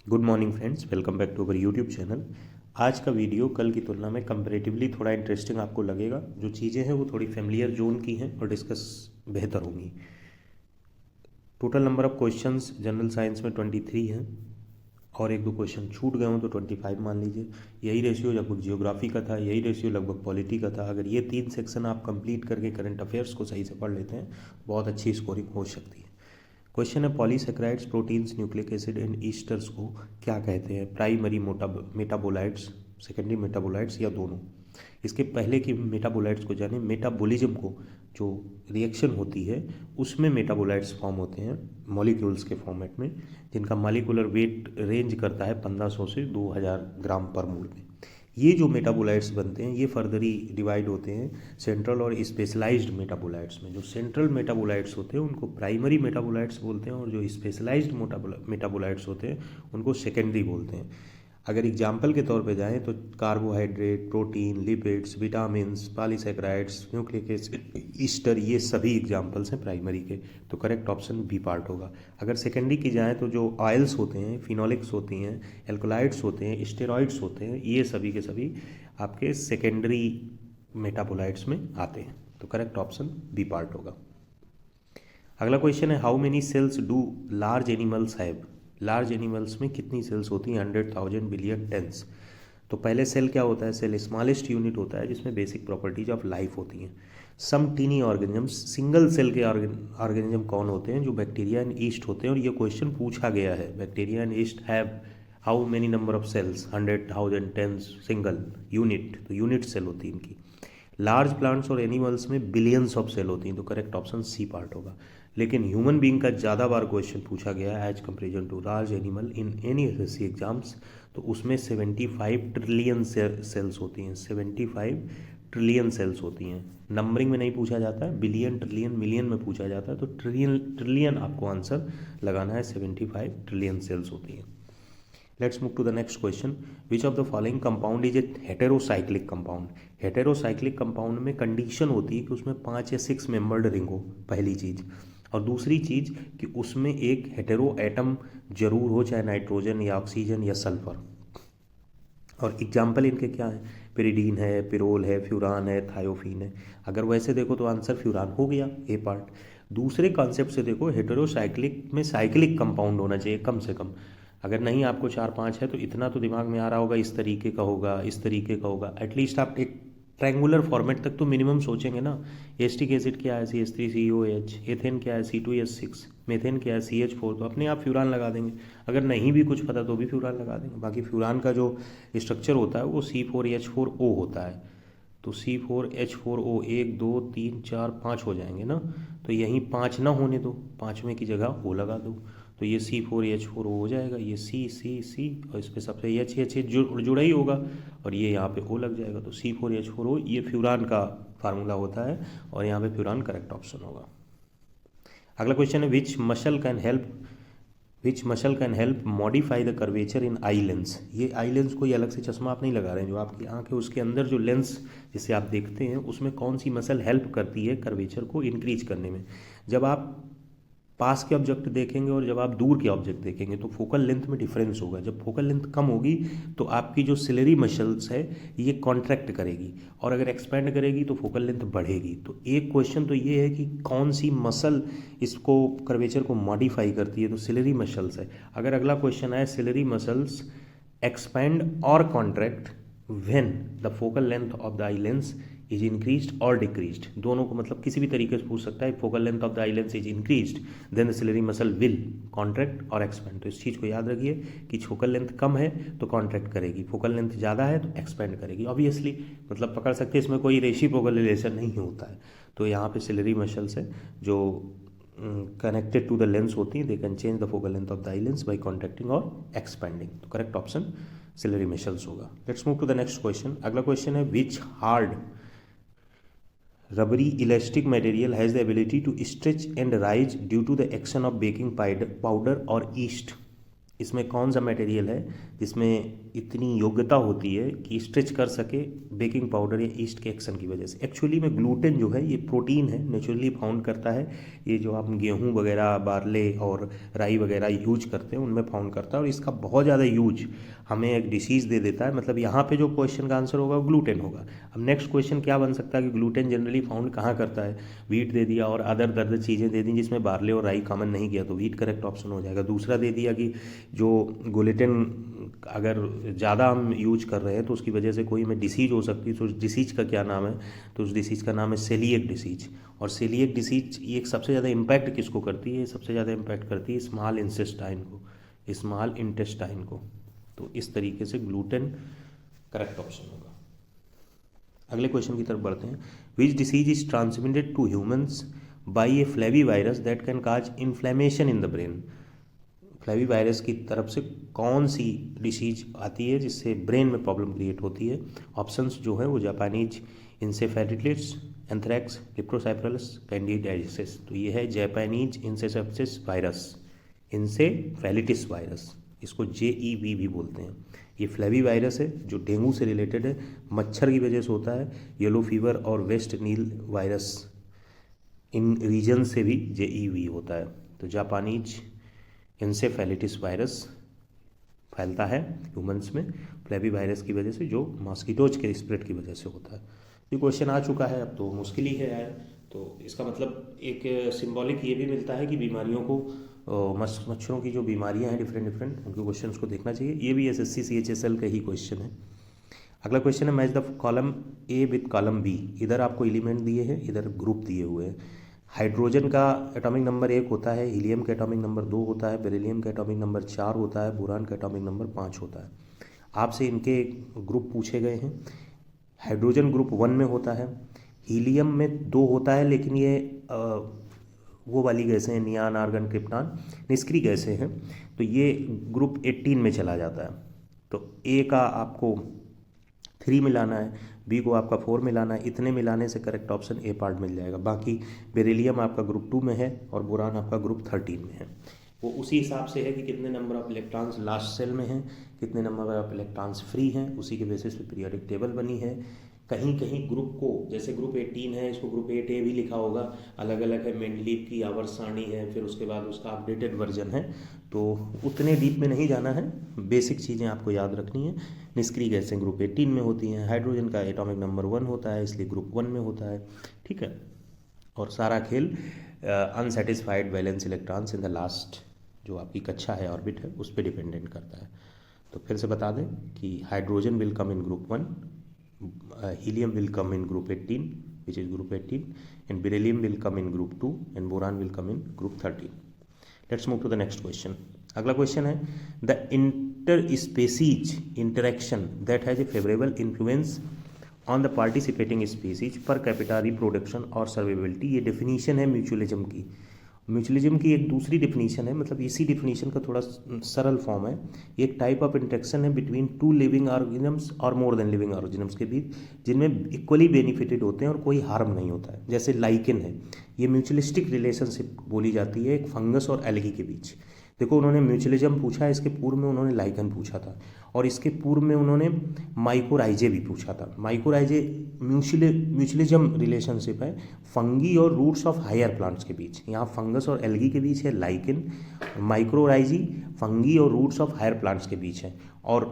Good morning friends, welcome back to our YouTube channel. आज का video कल की तुलना में कंपैरेटिवली थोड़ा इंटरेस्टिंग आपको लगेगा। जो चीज़ें हैं वो थोड़ी फेमिलियर जोन की हैं और डिस्कस बेहतर होंगी। Total number of questions general science में 23 हैं और एक दो क्वेश्चन छूट गए हों तो 25 मान लीजिए। यही रेशियो लगभग जियोग्राफी का था, यही रेशियो लगभग पॉलिटी का था। अगर ये 3 सेक्शन आप कंप्लीट करके करंट अफेयर्स को सही से पढ़ लेते हैं बहुत अच्छी स्कोरिंग हो सकती है। क्वेश्चन है, polysaccharides, proteins, nucleic acid and esters को क्या कहते हैं? प्राइमरी मेटाबोलाइट्स, सेकेंडरी मेटाबोलाइट्स या दोनों? इसके पहले की मेटाबोलाइट्स को जाने। मेटाबॉलिज्म को जो रिएक्शन होती है उसमें मेटाबोलाइट्स फॉर्म होते हैं मॉलिक्यूल्स के फॉर्मेट में, जिनका मॉलिक्यूलर वेट रेंज करता है 1500 से 2000 ग्राम पर मोल में। ये जो मेटाबोलाइट्स बनते हैं ये फर्दरी डिवाइड होते हैं सेंट्रल और स्पेशलाइज्ड मेटाबोलाइट्स में। जो सेंट्रल मेटाबोलाइट्स होते हैं उनको प्राइमरी मेटाबोलाइट्स बोलते हैं और जो स्पेशलाइज्ड मेटाबोलाइट्स होते हैं उनको सेकेंडरी बोलते हैं। अगर एग्जाम्पल के तौर पे जाएं तो carbohydrate, protein, lipids, vitamins, polysaccharides, nucleic acid, Easter, ये सभी एग्जाम्पल्स हैं प्राइमरी के। तो करेक्ट ऑप्शन बी पार्ट होगा। अगर सेकेंडरी की जाएँ तो जो ऑयल्स होते हैं, फिनोलिक्स होती हैं, एल्कोलाइड्स होते हैं, स्टेरॉइड्स होते हैं, ये सभी के सभी आपके सेकेंडरी मेटाबोलाइट्स में आते हैं। तो करेक्ट ऑप्शन बी पार्ट होगा। अगला क्वेश्चन है, how many sales do large animals have? Large animals में कितनी सेल्स होती हैं? 100,000 बिलियन टेंस। तो पहले सेल क्या होता है? सेल स्मॉलेस्ट यूनिट होता है जिसमें बेसिक प्रॉपर्टीज ऑफ लाइफ होती हैं। सम टीनी ऑर्गेनिजम्स, सिंगल सेल के ऑर्गेनिज्म कौन होते हैं? जो बैक्टीरिया एंड ईस्ट होते हैं। और ये क्वेश्चन पूछा गया है, bacteria and yeast have how many number of cells? 100,000 tens single unit, तो यूनिट सेल होती है इनकी। लार्ज प्लांट्स और एनिमल्स में बिलियंस ऑफ सेल होती हैं। तो करेक्ट ऑप्शन सी पार्ट होगा। लेकिन ह्यूमन बीइंग का ज़्यादा बार क्वेश्चन पूछा गया है as comparison to large animal in any SSC exams. तो उसमें 75 ट्रिलियन सेल्स होती हैं। 75 ट्रिलियन सेल्स होती हैं। नंबरिंग में नहीं पूछा जाता है, बिलियन, ट्रिलियन, मिलियन में पूछा जाता है। तो ट्रिलियन आपको आंसर लगाना है। 75 ट्रिलियन सेल्स होती हैं। Let's move to the next question. Which of the following compound is a heterocyclic compound? Heterocyclic compound में कंडीशन होती है कि उसमें 5 या 6 मेंबर्ड रिंग हो, पहली चीज़। और दूसरी चीज़ कि उसमें एक हेटेरो एटम जरूर हो, चाहे नाइट्रोजन या ऑक्सीजन या सल्फर। और एग्जाम्पल इनके क्या है? पिरिडीन है, पिरोल है, फ्यूरान है, थायोफीन है। अगर वैसे देखो तो आंसर फ्यूरान हो गया, ए पार्ट। दूसरे कॉन्सेप्ट से देखो, हेटेरोसाइक्लिक में साइक्लिक कंपाउंड होना चाहिए कम से कम। अगर नहीं आपको 4-5 है तो इतना तो दिमाग में आ रहा होगा, इस तरीके का होगा, इस तरीके का होगा। एटलीस्ट आप एक ट्रायंगुलर फॉर्मेट तक तो मिनिमम सोचेंगे ना। एस्टिक एसिड क्या है? CH3COH। एथेन क्या है? C2H6। मेथेन क्या है? CH4। तो अपने आप फ्यूरान लगा देंगे। अगर नहीं भी कुछ पता तो भी फ्यूरान लगा देंगे। बाकी फ्यूरान का जो स्ट्रक्चर होता है वो C4H4O होता है। तो C4H4O 1 2 3 4 5 हो जाएंगे ना। तो यहीं 5 ना होने दो, पाँचवें की जगह O लगा दो। तो ये C4H4O हो जाएगा। ये C और इस पर सबसे H जुड़ा ही होगा और ये यहाँ पे O लग जाएगा। तो C4H4O ये फ्यूरान का फार्मूला होता है और यहाँ पे फ्यूरान करेक्ट ऑप्शन होगा। अगला क्वेश्चन है, which muscle can help modify the curvature in eye lens? ये आई लेंस कोई अलग से चश्मा आप नहीं लगा रहे हैं, जो आपकी आंख है उसके अंदर जो लेंस जिसे आप देखते हैं उसमें कौन सी मसल हेल्प करती है कर्वेचर को इंक्रीज करने में? जब आप पास के ऑब्जेक्ट देखेंगे और जब आप दूर के ऑब्जेक्ट देखेंगे तो फोकल लेंथ में डिफरेंस होगा। जब फोकल लेंथ कम होगी तो आपकी जो सिलेरी मसल्स है ये कॉन्ट्रैक्ट करेगी और अगर एक्सपेंड करेगी तो फोकल लेंथ बढ़ेगी। तो एक क्वेश्चन तो ये है कि कौन सी मसल इसको कर्वेचर को मॉडिफाई करती है? तो सिलेरी मसल्स है। अगर अगला क्वेश्चन आए, सिलेरी मसल्स एक्सपेंड और contract when the focal length of the eye lens is increased और डिक्रीज्ड, दोनों को मतलब किसी भी तरीके से पूछ सकता है। Focal length of the eye lens is increased then the ciliary muscle will contract और एक्सपेंड। तो इस चीज़ को याद रखिए कि फोकल लेंथ कम है तो कॉन्ट्रैक्ट करेगी, फोकल लेंथ ज़्यादा है तो एक्सपेंड करेगी। ऑब्वियसली मतलब पकड़ सकते हैं, इसमें कोई रेसिप्रोकल रिलेशन नहीं होता है। तो यहाँ पे सिलेरी मसल्स है जो कनेक्टेड टू द लेंस होती हैं, they can change the focal length of the eye lens by contracting और एक्सपेंडिंग। तो करेक्ट ऑप्शन सिलेरी मसल्स होगा। Let's move to the next question. अगला क्वेश्चन है, which hard rubbery elastic material has the ability to stretch and rise due to the action of baking powder or yeast? इसमें कौन सा material है जिसमें इतनी योग्यता होती है कि स्ट्रेच कर सके बेकिंग पाउडर या ईस्ट के एक्शन की वजह से। एक्चुअली में ग्लूटेन जो है ये प्रोटीन है, नेचुरली फाउंड करता है। ये जो आप गेहूं वगैरह, बार्ले और राई वगैरह यूज करते हैं उनमें फाउंड करता है, और इसका बहुत ज़्यादा यूज हमें एक डिसीज़ दे देता है। मतलब यहाँ पे जो क्वेश्चन का आंसर होगा वो ग्लूटेन होगा। अब नेक्स्ट क्वेश्चन क्या बन सकता है कि ग्लूटेन जनरली फाउंड कहाँ करता है। वीट दे दिया और अदर दर्द चीज़ें दे दी जिसमें बार्ले और राई कॉमन नहीं किया, तो वीट करेक्ट ऑप्शन हो जाएगा। दूसरा दे दिया कि जो ग्लूटेन अगर ज़्यादा हम यूज कर रहे हैं तो उसकी वजह से कोई में डिसीज हो सकती है, तो उस डिसीज का क्या नाम है, तो उस डिसीज का नाम है सेलिएक डिसीज। और सेलिएक डिसीज ये सबसे ज़्यादा इम्पैक्ट किसको करती है, सबसे ज़्यादा इम्पैक्ट करती है स्मॉल इंटेस्टाइन को, स्मॉल इंटेस्टाइन को। तो इस तरीके से ग्लूटेन करेक्ट ऑप्शन होगा। अगले क्वेश्चन की तरफ बढ़ते हैं। Which disease is transmitted to humans by a flavivirus that can cause inflammation in the brain. Flavivirus की तरफ से कौन सी डिसीज आती है जिससे ब्रेन में प्रॉब्लम क्रिएट होती है। ऑप्शंस जो है वो जापानीज इंसेफेलिटिस, एंथ्रैक्स, लिप्रोसाइप्रस, कैंडिडियासिस। तो ये है जापानीज इंसेफेलिटिस वायरस, इंसेफेलिटिस वायरस, इसको JEV भी बोलते हैं। ये फ्लेवी वायरस है जो डेंगू से रिलेटेड है, मच्छर की वजह से होता है। येलो फीवर और वेस्ट नील वायरस, इन रीजन से भी JEV होता है। तो जापानीज इंसेफेलिटिस वायरस फैलता है ह्यूमंस में फ्लेवी वायरस की वजह से, जो मॉस्किटोज के स्प्रेड की वजह से होता है। ये क्वेश्चन आ चुका है, अब तो मुश्किल ही है यार। तो इसका मतलब एक सिंबॉलिक ये भी मिलता है कि बीमारियों को, मच्छरों की जो बीमारियां हैं डिफरेंट उनके क्वेश्चंस को देखना चाहिए। ये भी SSC CHSL का ही क्वेश्चन है। अगला क्वेश्चन है match the column A with column B। इधर आपको एलिमेंट दिए हैं, इधर ग्रुप दिए हुए हैं। हाइड्रोजन का एटॉमिक नंबर 1 होता है, हीलियम का एटॉमिक नंबर 2 होता है, बेरिलियम का एटॉमिक नंबर 4 होता है, बोरान का एटॉमिक नंबर 5 होता है। आपसे इनके ग्रुप पूछे गए हैं। हाइड्रोजन ग्रुप 1 में होता है, हीलियम में 2 होता है, लेकिन ये वो वाली गैसें हैं, नियान, आर्गन, क्रिप्टॉन, निष्क्रिय गैसें हैं, तो ये ग्रुप 18 में चला जाता है। तो A का आपको 3 मिलाना है, B को आपका 4 मिलाना है। इतने मिलाने से करेक्ट ऑप्शन A पार्ट मिल जाएगा। बाकी बेरिलियम आपका ग्रुप 2 में है और बोरान आपका ग्रुप 13 में है। वो उसी हिसाब से है कि कितने number of electrons last shell में हैं, कितने नंबर ऑफ इलेक्ट्रॉन्स फ्री हैं, उसी के बेसिस पे पीरियोडिक टेबल बनी है। कहीं कहीं ग्रुप को, जैसे ग्रुप 18 है, इसको ग्रुप 8A भी लिखा होगा, अलग अलग है। मेंडलीव की आवर्त सारणी है, फिर उसके बाद उसका अपडेटेड वर्जन है। तो उतने डीप में नहीं जाना है, बेसिक चीज़ें आपको याद रखनी है। निष्क्रिय गैसें ग्रुप 18 में होती हैं, हाइड्रोजन का एटॉमिक नंबर 1 होता है, इसलिए ग्रुप 1 में होता है, ठीक है। और सारा खेल unsatisfied valence electrons in the last जो आपकी कक्षा है, ऑर्बिट है, उस पर डिपेंडेंट करता है। तो फिर से बता दें कि hydrogen will come in group 1, helium will come in group 18, which is group 18, and beryllium will come in group 2 and boron will come in group 13. Let's move to the next question. अगला question है the interspecies interaction that has a favorable influence on the participating species per capita reproduction और survivability. ये definition है mutualism की। Mutualism की एक दूसरी definition है, मतलब इसी डिफिनीशन का थोड़ा सरल फॉर्म है। एक टाइप ऑफ इंटरेक्शन है बिटवीन 2 लिविंग ऑर्गेनिजम्स और मोर देन लिविंग ऑर्गेनिजम्स के बीच, जिनमें इक्वली बेनिफिटेड होते हैं और कोई हार्म नहीं होता है। जैसे लाइकेन है, ये म्यूचुअलिस्टिक रिलेशनशिप बोली जाती है एक फंगस और एल्गी के बीच। देखो उन्होंने म्यूचुअलिज्म पूछा, इसके पूर्व में उन्होंने लाइकन पूछा था, और इसके पूर्व में उन्होंने माइकोराइजे भी पूछा था। माइकोराइजे म्यूचुअलिज्म रिलेशनशिप है फंगी और रूट्स ऑफ हायर प्लांट्स के बीच। यहाँ फंगस और एल्गी के बीच है लाइकन, माइक्रोराइजी फंगी और रूट्स ऑफ हायर प्लांट्स के बीच है। और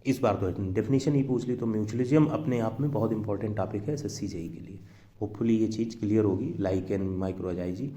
इस बार तो डेफिनेशन ही पूछ ली, तो म्यूचुअलिज्म अपने आप में बहुत इंपॉर्टेंट टॉपिक है SSC JEE के लिए। होपफुली ये चीज़ क्लियर होगी, लाइकन, माइक्रोराइजी।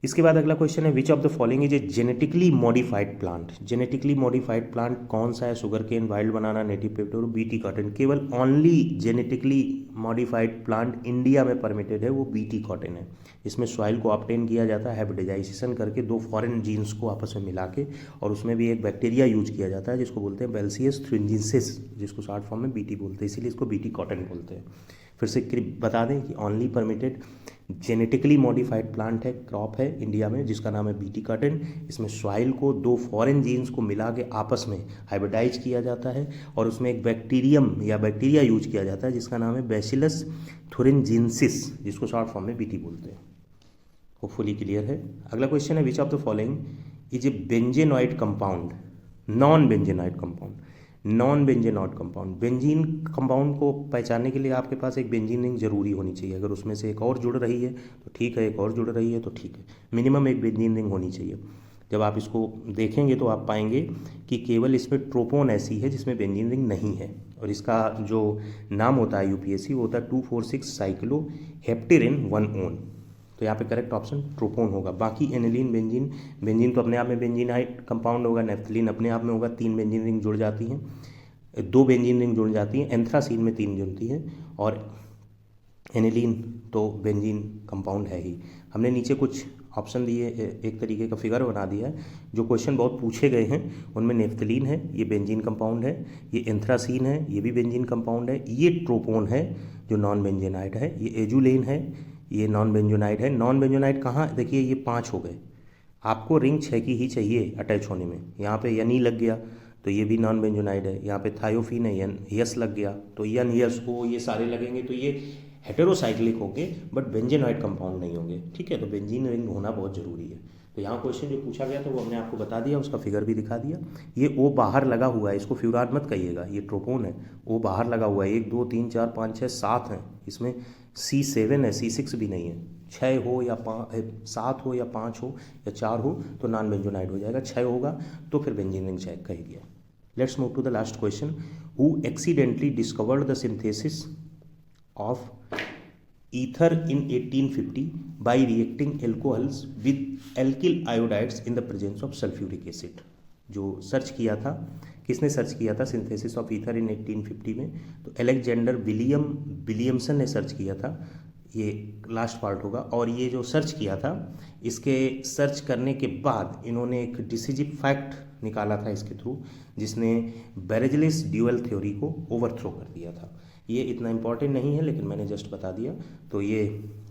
इसके बाद अगला क्वेश्चन है विच of the following is a genetically modified plant. Genetically modified plant कौन सा है? शुगर केन, वाइल्ड बनाना, नेटिव पेपर, बीटी कॉटन। केवल only genetically modified plant India में परमिटेड है, वो बीटी कॉटन है। इसमें सॉइल को ऑब्टेन किया जाता है हाइब्रिडाइजेशन करके 2 फॉरेन जीन्स को आपस में मिला के, और उसमें भी एक बैक्टीरिया यूज किया जाता है जिसको बोलते हैं बेल्सियस थ्रिंजिंसिस, जिसको शॉर्ट फॉर्म में बीटी बोलते हैं, इसीलिए इसको बीटी कॉटन बोलते हैं। फिर से बता दें कि only permitted genetically modified plant है, क्रॉप है इंडिया में, जिसका नाम है बीटी कॉटन। इसमें सॉइल को 2 फॉरेन जीन्स को मिला के आपस में हाइब्रिडाइज किया जाता है, और उसमें एक बैक्टीरिया यूज किया जाता है जिसका नाम है बैसिलस थुरिनजिनसिस, जिसको शॉर्ट फॉर्म में बीटी बोलते हैं। होपफुली क्लियर है। अगला क्वेश्चन है विच of the following is a benzenoid compound, non benzenoid compound, non benzenoid compound. Benzene compound को पहचानने के लिए आपके पास एक बेंजीन रिंग जरूरी होनी चाहिए। अगर उसमें से एक और जुड़ रही है तो ठीक है, एक और जुड़ रही है तो ठीक है, मिनिमम एक बेंजीन रिंग होनी चाहिए। जब आप इसको देखेंगे तो आप पाएंगे कि केवल इसमें ट्रोपोन ऐसी है जिसमें बेंजीन रिंग नहीं है, और इसका जो नाम होता है यूपीएससी वो होता है 2,4,6 साइक्लो हेप्टेरिन 1 ओन। तो यहाँ पे करेक्ट ऑप्शन ट्रोपोन होगा। बाकी एनिलीन, बेंजीन, बेंजीन तो अपने आप में बेंजीनाइड कंपाउंड होगा, नेफ्थलीन अपने आप में होगा, 3 बेंजीन रिंग जुड़ जाती हैं, 2 बेंजीन रिंग जुड़ जाती हैं, एंथ्रासीन में 3 जुड़ती हैं, और एनिलीन तो बेंजीन कंपाउंड है ही। हमने नीचे कुछ ऑप्शन दिए, एक तरीके का फिगर बना दिया है। जो क्वेश्चन बहुत पूछे गए हैं उनमें नेफ्थलीन है, ये बेंजीन कंपाउंड है, ये एंथ्रासीन है, ये भी बेंजीन कंपाउंड है, ये ट्रोपोन है जो नॉन बेंजेनाइड है, ये एजुलेन है, ये नॉन बेंजोनाइड है। नॉन बेंजोनाइड कहाँ, देखिए ये 5 हो गए, आपको रिंग 6 की ही चाहिए अटैच होने में। यहाँ पे यन ई लग गया तो ये भी नॉन बेंजोनाइड है, यहाँ पे थायोफिन है, यन यस लग गया तो यन यस ओ, ये सारे लगेंगे तो ये हेटेरोसाइक्लिक होंगे बट बेंजेनॉइड कंपाउंड नहीं होंगे। ठीक है, तो बेंजीन रिंग होना बहुत ज़रूरी है। तो यहाँ क्वेश्चन जो पूछा गया था वो हमने आपको बता दिया, उसका फिगर भी दिखा दिया। ये ओ बाहर लगा हुआ है, इसको फ्यूरान मत कहिएगा, ये ट्रोपोन है, ओ बाहर लगा हुआ है, 1 2 3 4 5 6 7 हैं, इसमें C7 है, C6 भी नहीं है। 6 हो या 7 हो या 5 हो या 4 हो तो नॉन बेंजोनाइड हो जाएगा, 6 होगा तो फिर बेंजीन रिंग चेक कह दिया। Let's move to the last question. Who accidentally discovered the synthesis of ether in 1850 by reacting alcohols with alkyl iodides in the presence of sulfuric acid। जो search किया था, किसने सर्च किया था synthesis of ether इन 1850 में, तो Alexander Williamson ने search किया था, ये लास्ट पार्ट होगा। और ये जो सर्च किया था, इसके सर्च करने के बाद इन्होंने एक डिसिजिव फैक्ट निकाला था इसके थ्रू, जिसने बेरेजलिस ड्यूअल थ्योरी को ओवरथ्रो कर दिया था। ये इतना इंपॉर्टेंट नहीं है लेकिन मैंने जस्ट बता दिया। तो ये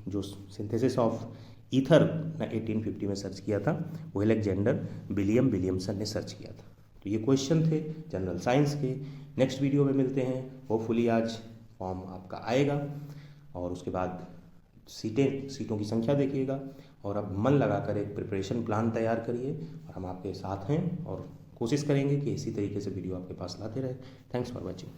जो सिंथेसिस ऑफ ईथर 1850 में सर्च किया था वो अलेक्जेंडर विलियमसन ने सर्च किया था। तो ये क्वेश्चन थे जनरल साइंस के। नेक्स्ट वीडियो में मिलते हैं, होपफुली आज फॉर्म आपका आएगा और उसके बाद सीटों की संख्या देखिएगा और अब मन लगाकर एक प्रिपरेशन प्लान तैयार करिए और हम आपके साथ हैं और कोशिश करेंगे कि इसी तरीके से वीडियो आपके पास लाते रहे। Thanks for watching.